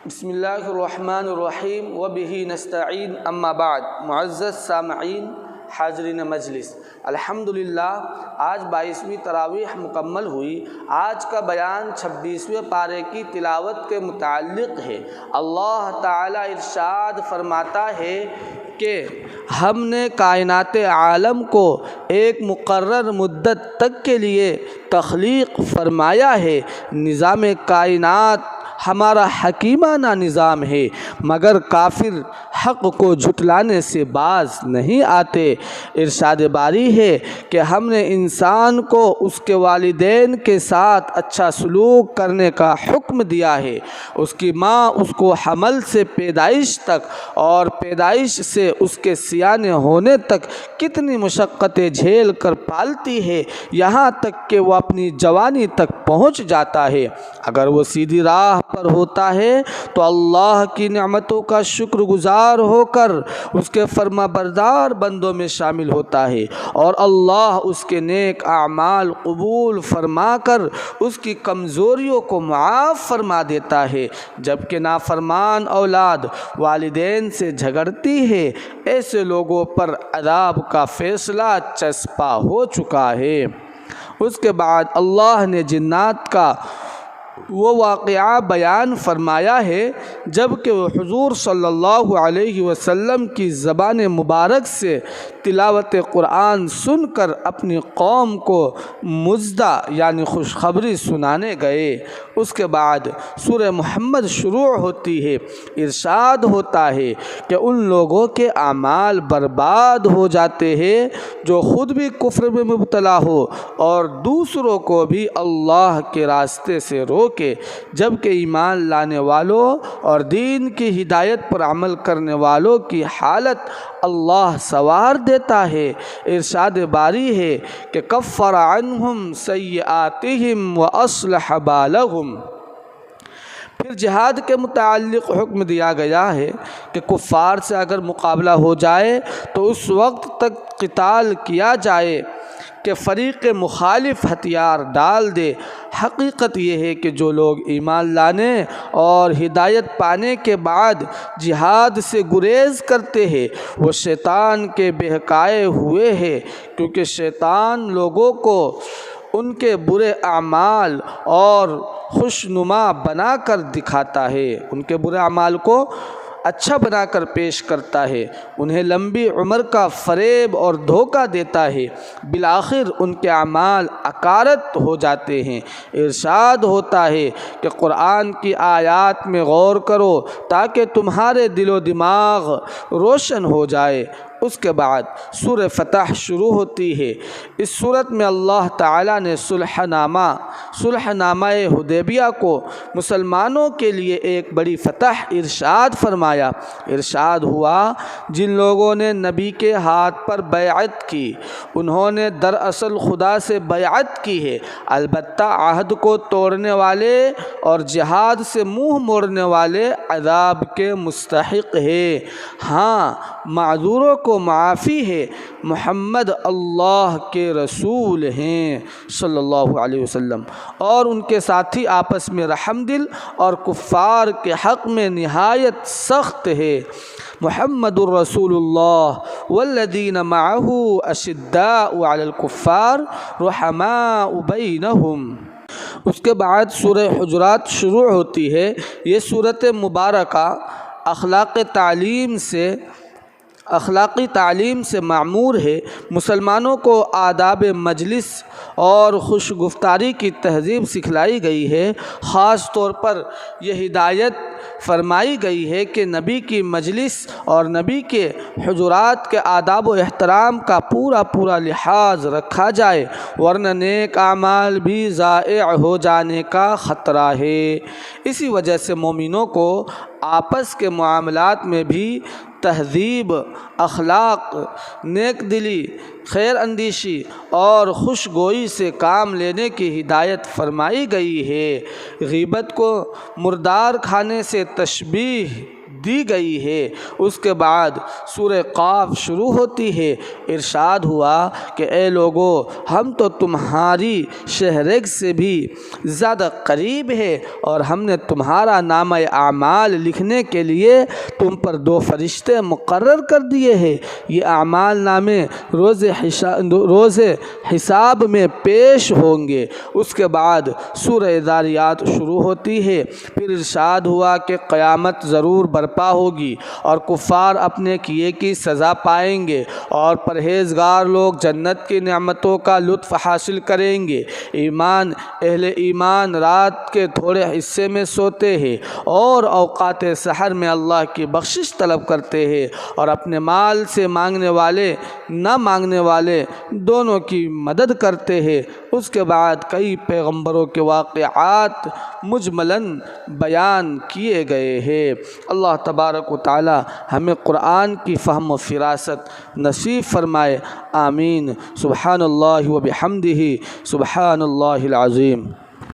بسم اللہ الرحمن الرحیم وبہ نستعین اما بعد۔ معزز سامعین، حاضرین مجلس، الحمدللہ آج 22ویں تراویح مکمل ہوئی۔ آج کا بیان 26ویں پارے کی تلاوت کے متعلق ہے۔ اللہ تعالی ارشاد فرماتا ہے کہ ہم نے کائنات عالم کو ایک مقرر مدت تک کے لیے تخلیق فرمایا ہے۔ نظام کائنات ہمارا حکیمانہ نظام ہے، مگر کافر حق کو جھٹلانے سے باز نہیں آتے۔ ارشاد باری ہے کہ ہم نے انسان کو اس کے والدین کے ساتھ اچھا سلوک کرنے کا حکم دیا ہے۔ اس کی ماں اس کو حمل سے پیدائش تک اور پیدائش سے اس کے سیانے ہونے تک کتنی مشقتیں جھیل کر پالتی ہے، یہاں تک کہ وہ اپنی جوانی تک پہنچ جاتا ہے۔ اگر وہ سیدھی راہ پر ہوتا ہے تو اللہ کی نعمتوں کا شکر گزار ہو کر اس کے فرما بردار بندوں میں شامل ہوتا ہے، اور اللہ اس کے نیک اعمال قبول فرما کر اس کی کمزوریوں کو معاف فرما دیتا ہے۔ جبکہ نافرمان اولاد والدین سے جھگڑتی ہے، ایسے لوگوں پر عذاب کا فیصلہ چسپاں ہو چکا ہے۔ اس کے بعد اللہ نے جنات کا وہ واقعہ بیان فرمایا ہے جب کہ وہ حضور صلی اللہ علیہ وسلم کی زبان مبارک سے تلاوت قرآن سن کر اپنی قوم کو مژدہ یعنی خوشخبری سنانے گئے۔ اس کے بعد سورہ محمد شروع ہوتی ہے۔ ارشاد ہوتا ہے کہ ان لوگوں کے اعمال برباد ہو جاتے ہیں جو خود بھی کفر میں مبتلا ہو اور دوسروں کو بھی اللہ کے راستے سے روکے، جبکہ ایمان لانے والوں اور دین کی ہدایت پر عمل کرنے والوں کی حالت اللہ سنوار دیتا ہے۔ ارشاد باری ہے کہ کفر عنہم سیئاتہم واصلح بالہم۔ پھر جہاد کے متعلق حکم دیا گیا ہے کہ کفار سے اگر مقابلہ ہو جائے تو اس وقت تک قتال کیا جائے کہ فریق مخالف ہتھیار ڈال دے۔ حقیقت یہ ہے کہ جو لوگ ایمان لانے اور ہدایت پانے کے بعد جہاد سے گریز کرتے ہیں وہ شیطان کے بہکائے ہوئے ہیں، کیونکہ شیطان لوگوں کو ان کے برے اعمال اور خوشنما بنا کر دکھاتا ہے، ان کے برے اعمال کو اچھا بنا کر پیش کرتا ہے، انہیں لمبی عمر کا فریب اور دھوکہ دیتا ہے، بالآخر ان کے اعمال اکارت ہو جاتے ہیں۔ ارشاد ہوتا ہے کہ قرآن کی آیات میں غور کرو تاکہ تمہارے دل و دماغ روشن ہو جائے۔ اس کے بعد سورہ فتح شروع ہوتی ہے۔ اس صورت میں اللہ تعالیٰ نے صلح نامہ حدیبیہ کو مسلمانوں کے لیے ایک بڑی فتح ارشاد فرمایا۔ ارشاد ہوا جن لوگوں نے نبی کے ہاتھ پر بیعت کی انہوں نے دراصل خدا سے بیعت کی ہے، البتہ عہد کو توڑنے والے اور جہاد سے منہ موڑنے والے عذاب کے مستحق ہیں۔ ہاں، معذوروں کو معافی ہے، محمد اللہ کے رسول ہیں صلی اللہ علیہ وسلم، اور ان کے ساتھی آپس میں رحم دل اور کفار کے حق میں نہایت سخت ہے۔ محمد الرسول اللہ والذین معہ اشداء علی الکفار رحماء بینہم۔ اس کے بعد سورہ حجرات شروع ہوتی ہے۔ یہ سورت مبارکہ اخلاقی تعلیم سے معمور ہے۔ مسلمانوں کو آداب مجلس اور خوش گفتاری کی تہذیب سکھلائی گئی ہے۔ خاص طور پر یہ ہدایت فرمائی گئی ہے کہ نبی کی مجلس اور نبی کے حجرات کے آداب و احترام کا پورا لحاظ رکھا جائے، ورنہ نیک اعمال بھی ضائع ہو جانے کا خطرہ ہے۔ اسی وجہ سے مومنوں کو آپس کے معاملات میں بھی تہذیب، اخلاق، نیک دلی، خیر اندیشی اور خوش گوئی سے کام لینے کی ہدایت فرمائی گئی ہے۔ غیبت کو مردار کھانے سے تشبیہ دی گئی ہے۔ اس کے بعد سورہ قاف شروع ہوتی ہے۔ ارشاد ہوا کہ اے لوگو، ہم تو تمہاری شہرگ سے بھی زیادہ قریب ہے، اور ہم نے تمہارا نامہ اعمال لکھنے کے لیے تم پر 2 فرشتے مقرر کر دیے ہیں۔ یہ اعمال نامے روز حساب میں پیش ہوں گے۔ اس کے بعد سورہ ذاریات شروع ہوتی ہے۔ پھر ارشاد ہوا کہ قیامت ضرور برپا ہوگی اور کفار اپنے کیے کی سزا پائیں گے، اور پرہیزگار لوگ جنت کی نعمتوں کا لطف حاصل کریں گے۔ اہل ایمان رات کے تھوڑے حصے میں سوتے ہیں اور اوقات سحر میں اللہ کی بخشش طلب کرتے ہیں، اور اپنے مال سے مانگنے والے نہ مانگنے والے دونوں کی مدد کرتے ہیں۔ اس کے بعد کئی پیغمبروں کے واقعات مجملاً بیان کیے گئے ہیں۔ اللہ تبارک و تعالی ہمیں قرآن کی فہم و فراست نصیب فرمائے، آمین۔ سبحان اللہ و بحمدہ، سبحان اللہ العظیم۔